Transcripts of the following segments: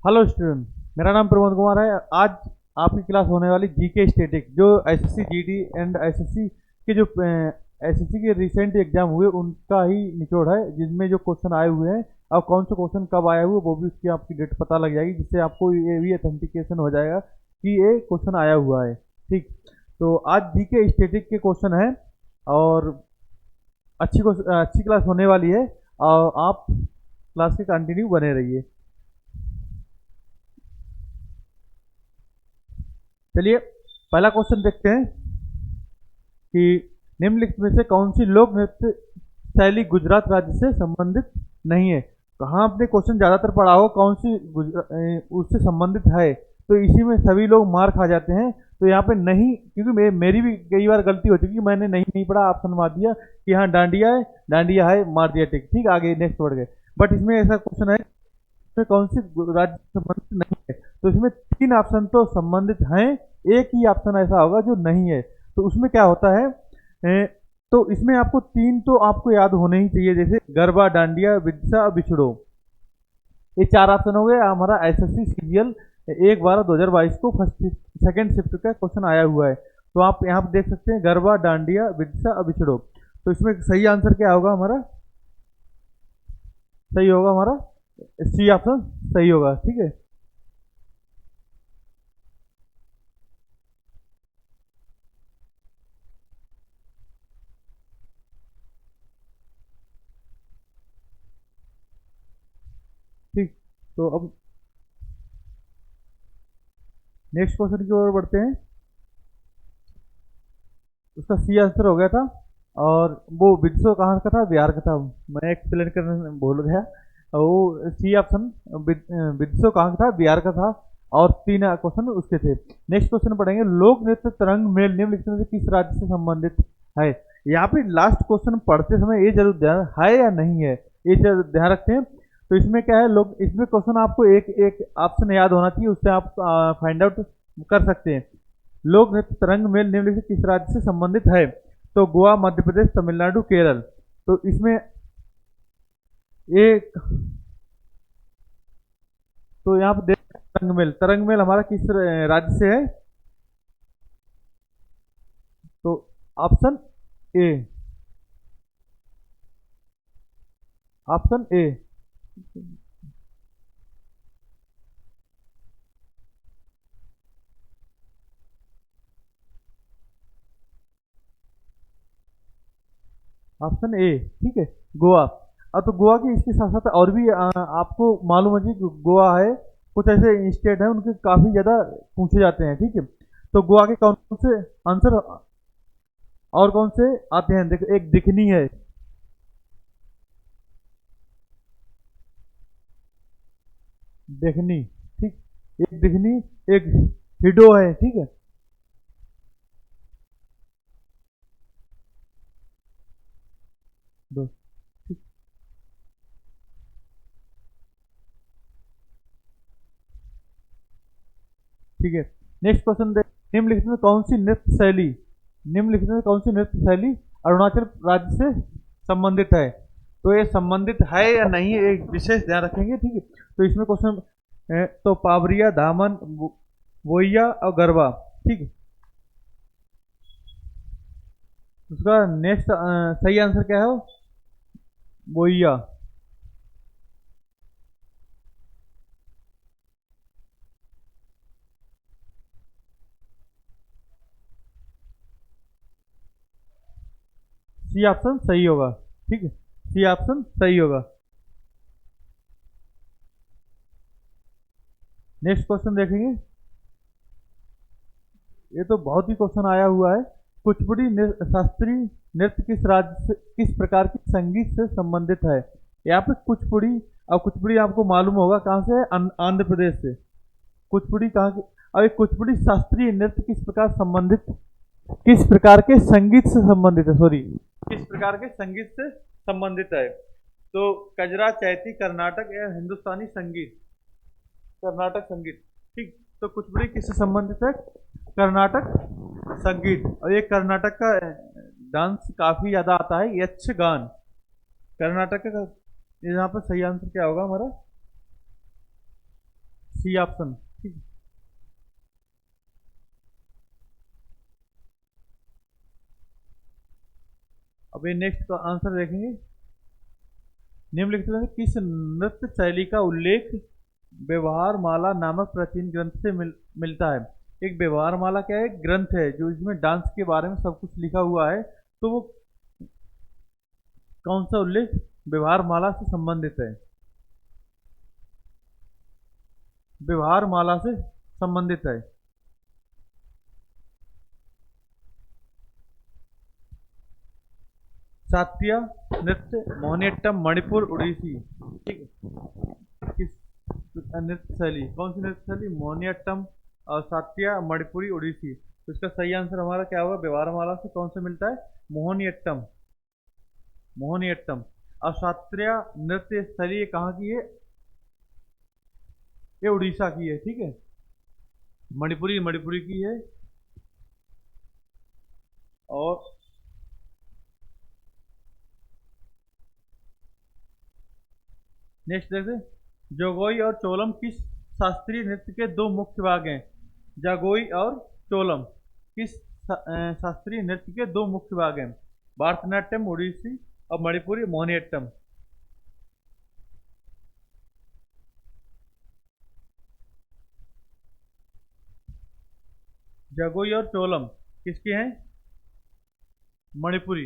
Hello student. मेरा नाम प्रमोद कुमार है। आज आपकी क्लास होने वाली जीके स्टैटिक जो एसएससी जीडी एंड एसएससी के जो एसएससी के रिसेंट एग्जाम हुए उनका ही निचोड़ है, जिसमें जो क्वेश्चन आए हुए हैं और कौन से क्वेश्चन कब आया हुआ वो भी उसकी आपकी डेट पता लग जाएगी, जिससे आपको ये भी अथेंटिकेशन हो जाएगा कि ये क्वेश्चन आया हुआ है। ठीक, तो आज जीके स्टैटिक के क्वेश्चन है और अच्छी क्लास होने वाली है और आप क्लास के कंटिन्यू बने रहिए। चलिए पहला क्वेश्चन देखते हैं कि निम्नलिखित में से कौन सी लोक नृत्य शैली गुजरात राज्य से संबंधित नहीं है। कहाँ आपने क्वेश्चन ज़्यादातर पढ़ा हो कौन सी उससे संबंधित है, तो इसी में सभी लोग मार खा जाते हैं। तो यहाँ पे नहीं, क्योंकि मेरी भी कई बार गलती हो चुकी, मैंने नहीं पढ़ा, ऑप्शन मार दिया कि हाँ डांडिया है, मार दिया टिक, ठीक, आगे नेक्स्ट बढ़ गए। बट इसमें ऐसा क्वेश्चन है इसमें कौन सी राज्य से संबंधित नहीं है, तो इसमें तीन ऑप्शन तो संबंधित हैं, एक ही ऑप्शन ऐसा होगा जो नहीं है। तो उसमें क्या होता है, तो इसमें आपको तीन तो आपको याद होने ही चाहिए, जैसे गरबा, डांडिया, विदिशा, बिछड़ो। ये चार ऑप्शन हो गए। हमारा एसएससी सीरियल 1/12/2022 को फर्स्ट सेकंड शिफ्ट का क्वेश्चन आया हुआ है। तो आप यहाँ पे देख सकते हैं गरबा, डांडिया, विदिशा, बिछड़ो। तो इसमें सही आंसर क्या होगा हमारा? सही होगा हमारा सी ऑप्शन सही होगा। ठीक है, ठीक। तो अब नेक्स्ट क्वेश्चन की ओर बढ़ते हैं। उसका सी आंसर हो गया था और वो विदसो कहाँ का था? बिहार का था। मैं एक्सप्लेन करने भूल गया। वो सी ऑप्शन विदसो कहाँ का था? बिहार का था। और तीन क्वेश्चन उसके थे। नेक्स्ट क्वेश्चन पढ़ेंगे, लोक नृत्य तरंग मेल निम्नलिखित में से किस राज्य से संबंधित है। यहाँ पे लास्ट क्वेश्चन पढ़ते समय ये जरूर ध्यान है या नहीं है, ये जरूर ध्यान रखते हैं। तो इसमें क्या है, लोग इसमें क्वेश्चन आपको एक एक ऑप्शन याद होना चाहिए, उससे आप फाइंड आउट कर सकते हैं। लोक नृत्य तरंग मेल निम्नलिखित किस राज्य से संबंधित है? तो गोवा, मध्य प्रदेश, तमिलनाडु, केरल। तो इसमें एक, तो यहाँ पे देख तरंग मेल हमारा किस राज्य से है? तो option A, option A. Option A, ठीक है, गोवा। अब तो गोवा की इसके साथ साथ और भी आपको मालूम है कि गोवा है, कुछ ऐसे स्टेट हैं उनके काफ़ी ज़्यादा पूछे जाते हैं। ठीक है, तो गोवा के कौन कौन से आंसर और कौन से आते हैं? देखो, एक दिखनी है, देखनी, ठीक, एक दिखनी, एक हिडो है, ठीक है, दो, ठीक, ठीक है। नेक्स्ट क्वेश्चन दे, निम्नलिखित में कौन सी नृत्य शैली, निम्नलिखित में कौन सी नृत्य शैली अरुणाचल राज्य से संबंधित है? तो ये संबंधित है या नहीं है, एक विशेष ध्यान रखेंगे। ठीक है, तो इसमें क्वेश्चन तो पावरिया, दामन, वोइया और गरबा, ठीक है। उसका नेक्स्ट सही आंसर क्या है? वोइया। सी ऑप्शन सही होगा, ठीक है, सी ऑप्शन सही होगा। नेक्स्ट क्वेश्चन देखेंगे, ये तो बहुत ही क्वेश्चन आया हुआ है। कुचिपुड़ी शास्त्रीय नृत्य किस राज्य से, किस प्रकार के संगीत से संबंधित है? यहाँ पे कुचिपुड़ी, अब कुचिपुड़ी आपको मालूम होगा कहाँ से है, आंध्र प्रदेश से। कुचिपुड़ी कहाँ की? अब ये कुचिपुड़ी शास्त्रीय नृत्य किस प्रकार संबंधित, किस प्रकार के संगीत से संबंधित है, सॉरी, किस प्रकार के संगीत से संबंधित है? तो कजरा, चैती, कर्नाटक या हिंदुस्तानी संगीत? कर्नाटक संगीत, ठीक। तो कुचिपुड़ी किससे संबंधित है? कर्नाटक संगीत। और ये कर्नाटक का डांस काफी ज्यादा आता है, यक्षगान, कर्नाटक का। यहाँ पर सही आंसर क्या होगा हमारा? C option. ठीक है। अब ये नेक्स्ट का आंसर देखेंगे। निम्नलिखित में से किस नृत्य शैली का उल्लेख व्यवहार माला नामक प्राचीन ग्रंथ से मिलता है? एक व्यवहार माला क्या है? एक ग्रंथ है जो इसमें डांस के बारे में सब कुछ लिखा हुआ है। तो वो कौन सा उल्लेख व्यवहार माला से संबंधित है? व्यवहार माला से संबंधित है। शास्त्रीय नृत्य, मोहिनीअट्टम, मणिपुर, उड़ीसी। ठीक है। किस नृत्य शैली, कौन सी नृत्य शैली? मोहिनीअट्टम और शास्त्रीय, मणिपुरी, उड़ीसी। तो इसका सही आंसर हमारा क्या होगा? व्यवहार माला से कौन सा मिलता है? मोहिनीअट्टम। मोहिनीअट्टम। और शास्त्रीय नृत्य शैली ये कहाँ की है? ये उड़ीसा की है। ठीक है। मणिपुरी मणिपुरी की है। और नेक्स्ट देखते हैं। जगोई और चोलम किस शास्त्रीय नृत्य के दो मुख्य भाग हैं? जागोई और चोलम किस शास्त्रीय नृत्य के दो मुख्य भाग हैं? भरतनाट्यम, ओडिसी और मणिपुरी, मोहिनीअट्टम। जगोई और चोलम किसके हैं? मणिपुरी।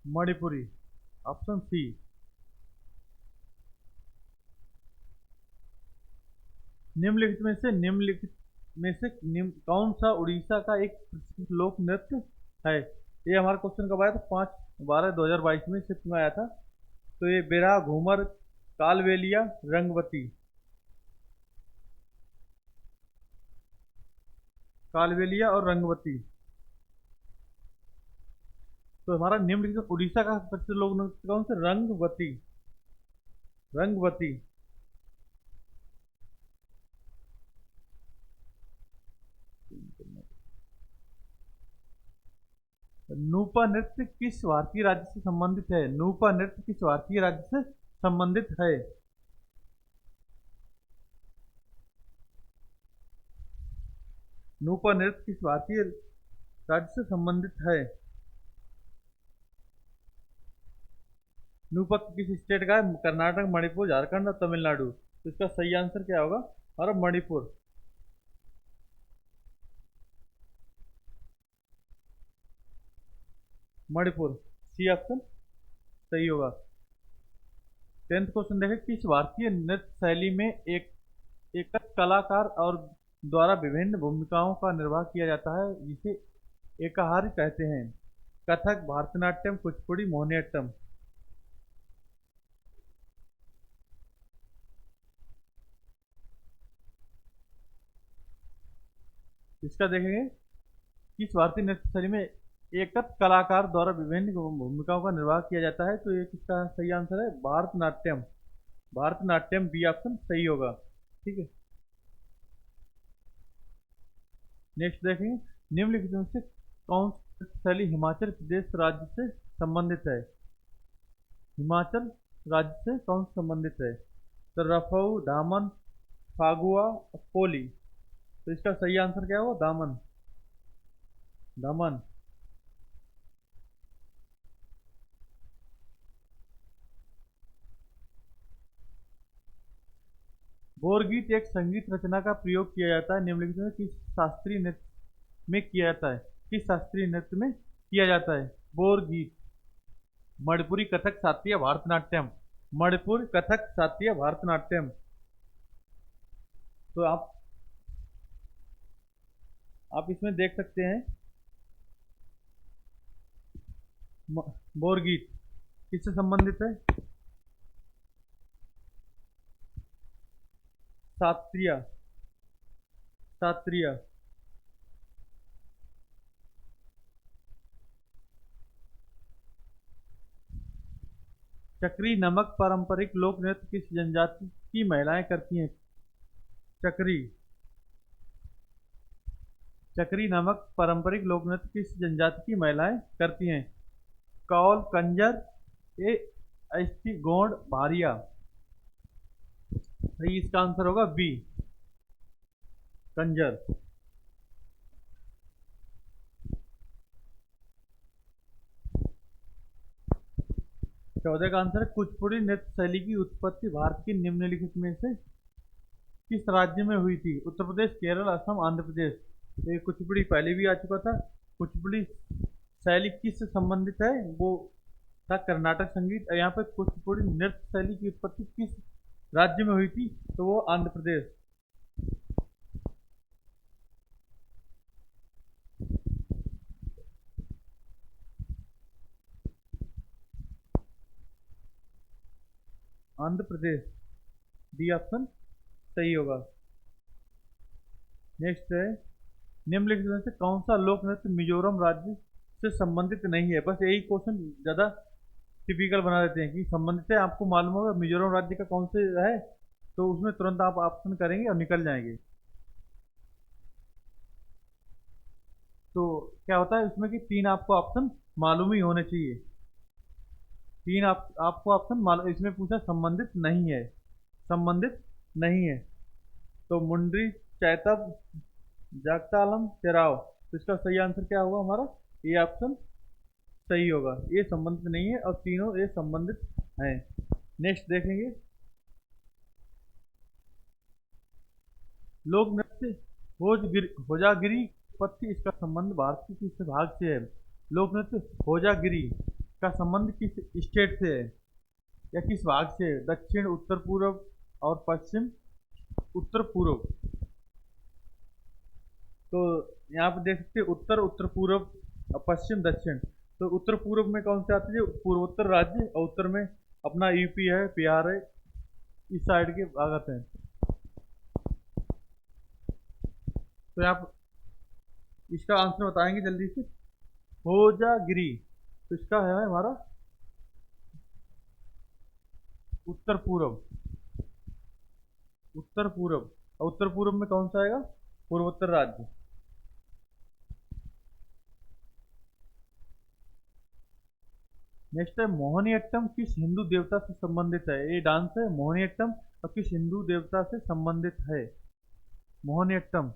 Manipuri, option C. कौन सा उड़ीसा का एक प्रसिद्ध लोक नृत्य है? ये हमारा क्वेश्चन कब आया था? 5/12/2022 में शिफ्ट में आया था। तो ये बेरा, घूमर, कालबेलिया, रंगवती। कालबेलिया और रंगवती। तो हमारा निम्नलिखित उड़ीसा का प्रसिद्ध लोक नृत्य कौन सा? रंगवती। रंगवती। नूपा नृत्य किस भारतीय राज्य से संबंधित है? नूपा नृत्य किस भारतीय राज्य से संबंधित है? नूपा नृत्य किस भारतीय राज्य से संबंधित है? नूपा किस स्टेट का है? कर्नाटक, मणिपुर, झारखंड और तमिलनाडु। तो इसका सही आंसर क्या होगा? और मणिपुर। मणिपुर, सी ऑप्शन सही होगा। 10th क्वेश्चन देखें। किस भारतीय नृत्य शैली में एक कलाकार और द्वारा विभिन्न भूमिकाओं का निर्वाह किया जाता है जिसे एकाहारी कहते हैं? कथक, भरतनाट्यम, कुचिपुड़ी, मोहिनीअट्टम। इसका देखेंगे। किस भारतीय नृत्य शैली में एकत कलाकार द्वारा विभिन्न भूमिकाओं का निर्वाह किया जाता है? तो ये किसका सही आंसर है? भारतनाट्यम। भारतनाट्यम, बी ऑप्शन सही होगा। ठीक है। नेक्स्ट देखेंगे। निम्नलिखित में से कौन सी नृत्य शैली हिमाचल प्रदेश राज्य से संबंधित है? हिमाचल राज्य से कौन से संबंधित है? तो रफऊ, दामन, फागुआ, कोली। तो इसका सही आंसर क्या होगा? दामन। दमन। बोरगीत एक संगीत रचना का प्रयोग किया जाता है निम्नलिखित में किस शास्त्रीय नृत्य में किया जाता है? किस शास्त्रीय नृत्य में किया जाता है बोरगीत? मणिपुरी, कथक, शास्त्रीय, भारतनाट्यम। मणिपुर, कथक, शास्त्रीय, भारतनाट्यम। तो आप इसमें देख सकते हैं। बोरगीत किससे संबंधित है? शास्त्रीय। शास्त्रीय। चक्री नमक पारंपरिक लोक नृत्य किस जनजाति की महिलाएं करती हैं? चक्री। चक्री नामक पारंपरिक लोक नृत्य किस जनजाति की महिलाएं करती हैं? कौल, कंजर, ए अस्थि, गोंड, भारिया। सही इसका आंसर होगा बी, कंजर। 14 का आंसर है कुचिपुड़ी नृत्य शैली की उत्पत्ति भारत की निम्नलिखित में से किस राज्य में हुई थी? उत्तर प्रदेश, केरल, असम, आंध्र प्रदेश। तो ये कुचिपुड़ी पहले भी आ चुका था। कुचिपुड़ी शैली किससे संबंधित है? वो था कर्नाटक संगीत। यहाँ पे कुचिपुड़ी नृत्य शैली की उत्पत्ति किस राज्य में हुई थी? तो वो आंध्र प्रदेश। आंध्र प्रदेश, डी ऑप्शन सही होगा। नेक्स्ट है निम्नलिखित में से कौन सा लोक नृत्य मिजोरम राज्य से संबंधित नहीं है? बस यही क्वेश्चन ज्यादा टिपिकल बना देते हैं कि संबंधित है। आपको मालूम होगा मिजोरम राज्य का कौन से है, तो उसमें तुरंत आप ऑप्शन करेंगे और निकल जाएंगे। तो क्या होता है उसमें कि 3 आपको ऑप्शन मालूम ही होने चाहिए। 3 आपको ऑप्शन मालूम, इसमें पूछा संबंधित नहीं है, संबंधित नहीं है। तो मुंड्री, चैतब, जागतालम, तेराव। तो इसका सही आंसर क्या होगा हमारा? ये ऑप्शन सही होगा। ये संबंधित नहीं है और तीनों ये संबंधित हैं। नेक्स्ट देखेंगे लोक नृत्य होजागिरी उत्पत्ति, इसका संबंध भारत के किस भाग से है? लोक नृत्य होजागिरी का संबंध किस स्टेट से है या किस भाग से है? दक्षिण, उत्तर पूर्व और पश्चिम? उत्तर पूर्व। तो यहाँ पे देख सकते हैं उत्तर, उत्तर पूर्व और पश्चिम, दक्षिण। तो उत्तर पूर्व में कौन से आते हैं? पूर्वोत्तर राज्य। और उत्तर में अपना यूपी है, बिहार है, इस साइड के भाग आते हैं। तो आप इसका आंसर बताएंगे जल्दी से। होजागिरी, तो इसका है हमारा उत्तर पूर्व। उत्तर पूर्व, और उत्तर पूर्व में कौन सा आएगा? पूर्वोत्तर राज्य। नेक्स्ट है मोहिनीअट्टम किस हिंदू देवता से संबंधित है? ये डांस है मोहिनीअट्टम और किस हिंदू देवता से संबंधित है? मोहिनीअट्टम,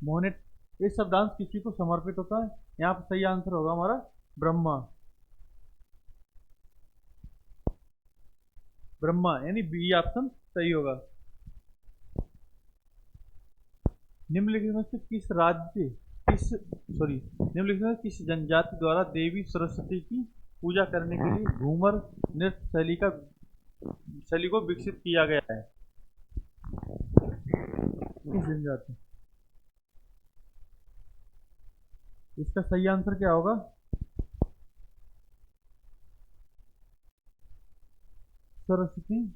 मोहिनी, ये सब डांस किसी को समर्पित होता है? यहाँ पर सही आंसर होगा हमारा ब्रह्मा। ब्रह्मा यानी बी ऑप्शन सही होगा। निम्नलिखित में से किस राज्य निम्नलिखित में किस जनजाति द्वारा देवी सरस्वती की पूजा करने के लिए घूमर नृत्य शैली को विकसित किया गया है? किस जनजाति? इसका सही आंसर क्या होगा? सरस्वती।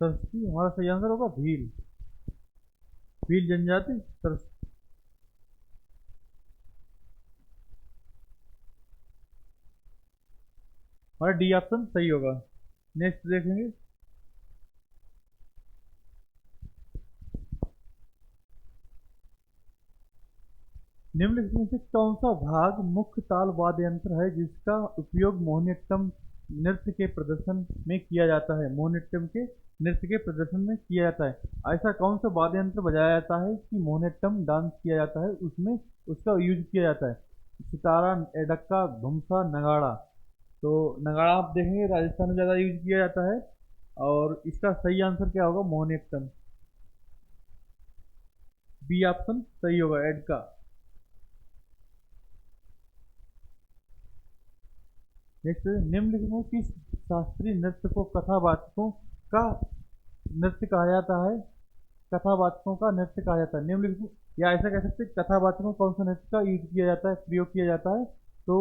सरस्वती हमारा सही आंसर होगा भील। भील जनजाति सरस्वती। हमारा डी ऑप्शन सही होगा। नेक्स्ट देखेंगे निम्नलिखित में से कौन सा भाग मुख्य ताल वाद्य यंत्र है जिसका उपयोग मोहिनीअट्टम नृत्य के प्रदर्शन में किया जाता है? मोहिनीअट्टम के नृत्य के प्रदर्शन में किया जाता है। ऐसा कौन सा वाद्य यंत्र बजाया जाता है कि मोहिनीअट्टम डांस किया जाता है उसमें उसका यूज किया जाता है? सितारा, एडक्का, धुमसा, नगाड़ा। तो नगाड़ा आप देखेंगे राजस्थान में ज़्यादा यूज किया जाता है। और इसका सही आंसर क्या होगा? मोहिनीअट्टम, बी ऑप्शन सही होगा, एडका। नेक्स्ट निम्नलिखित में किस शास्त्रीय नृत्य को कथावाचकों का नृत्य कहा जाता है? कथावाचकों का नृत्य कहा जाता है निम्नलिखित में, या ऐसा कह सकते हैं कथावाचकों कौन सा नृत्य का यूज किया जाता है, प्रयोग किया जाता है? तो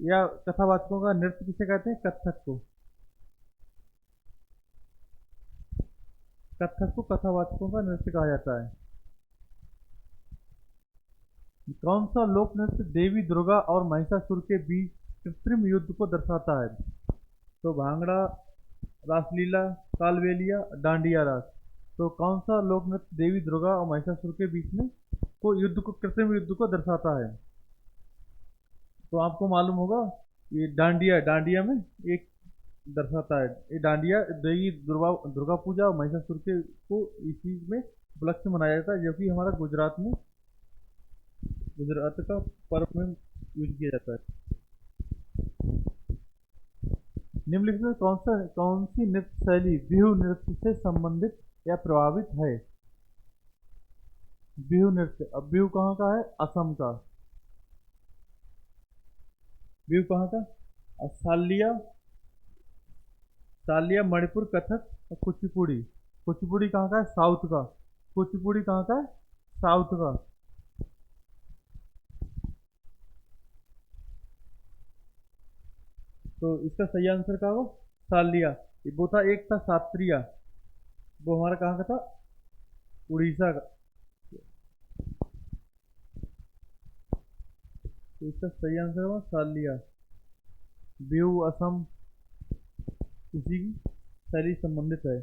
या कथावाचकों का नृत्य किसे कहते हैं? कथक को। कथक को कथावाचकों का नृत्य कहा जाता है। कौन सा लोक नृत्य देवी दुर्गा और महिषासुर के बीच कृत्रिम युद्ध को दर्शाता है? तो भांगड़ा, रासलीला, कालबेलिया, डांडिया रास। तो कौन सा लोक नृत्य देवी दुर्गा और महिषासुर के बीच में कृत्रिम युद्ध को दर्शाता है? तो आपको मालूम होगा, ये डांडिया, डांडिया में एक दर्शाता है। ये डांडिया देवी दुर्गा दुर्गा पूजा और महिषासुर के को इस चीज में उपलक्ष्य मनाया जाता है, जो कि हमारा गुजरात का पर्व में यूज किया जाता है। निम्नलिखित में कौन सी नृत्य शैली बिहू नृत्य से संबंधित या प्रभावित है? बिहू नृत्य, अब बिहू कहाँ का है? असम का। बिहू कहाँ का? सालिया, सालिया मणिपुर, कथक और कुचिपुड़ी। कुचिपुड़ी कहाँ का है? साउथ का। कुचिपुड़ी कहाँ का है? साउथ का। तो इसका सही आंसर क्या होगा? सालिया। ये वो था, एक था सात्रिया, वो हमारा कहाँ का था? उड़ीसा का। तो इसका सही आंसर होगा सालिया। बिहू असम उसी की शैली संबंधित है।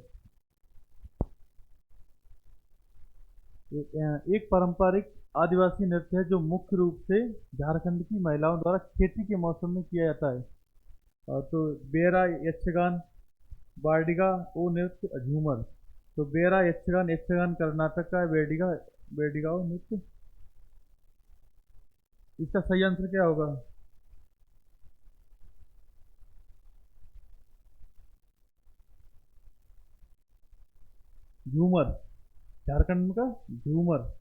एक पारंपरिक आदिवासी नृत्य है जो मुख्य रूप से झारखंड की महिलाओं द्वारा खेती के मौसम में किया जाता है। तो बेरा, यक्षगान, बार्डिगा, ओ नृत्य, झूमर। तो बेरा, यक्षगान, यक्षगान कर्नाटक का है, बेडिगा, बेडिगा ओ नृत्य। इसका सही आंसर क्या होगा? झूमर, झारखंड का झूमर।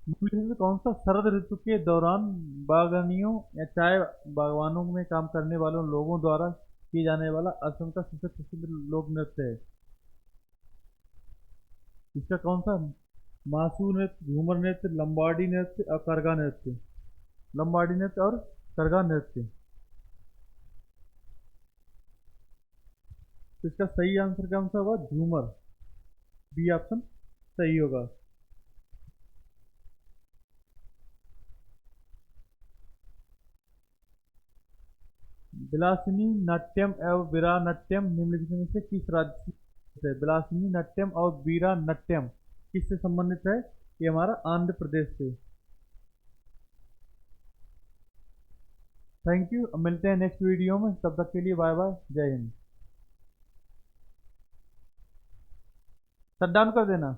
निम्नलिखित में कौन सा शरद ऋतु के दौरान बागानियों या चाय बागवानों में काम करने वालों लोगों द्वारा किए जाने वाला असम का सबसे प्रसिद्ध लोक नृत्य है? इसका कौन सा? मासू नृत्य, झूमर नृत्य, लंबाडी नृत्य और करगा नृत्य। लंबाडी नृत्य और करगा नृत्य। तो इसका सही आंसर कौन सा होगा? झूमर। बी ऑप्शन सही होगा। बिलासिनी नाट्यम एवं वीरा नाट्यम निम्नलिखित में से किस राज्य से? बिलासिनी नाट्यम और वीरा नाट्यम किससे संबंधित है? ये हमारा आंध्र प्रदेश से। थैंक यू, मिलते हैं नेक्स्ट वीडियो में, तब तक के लिए बाय बाय, जय हिंद। शट डाउन कर देना।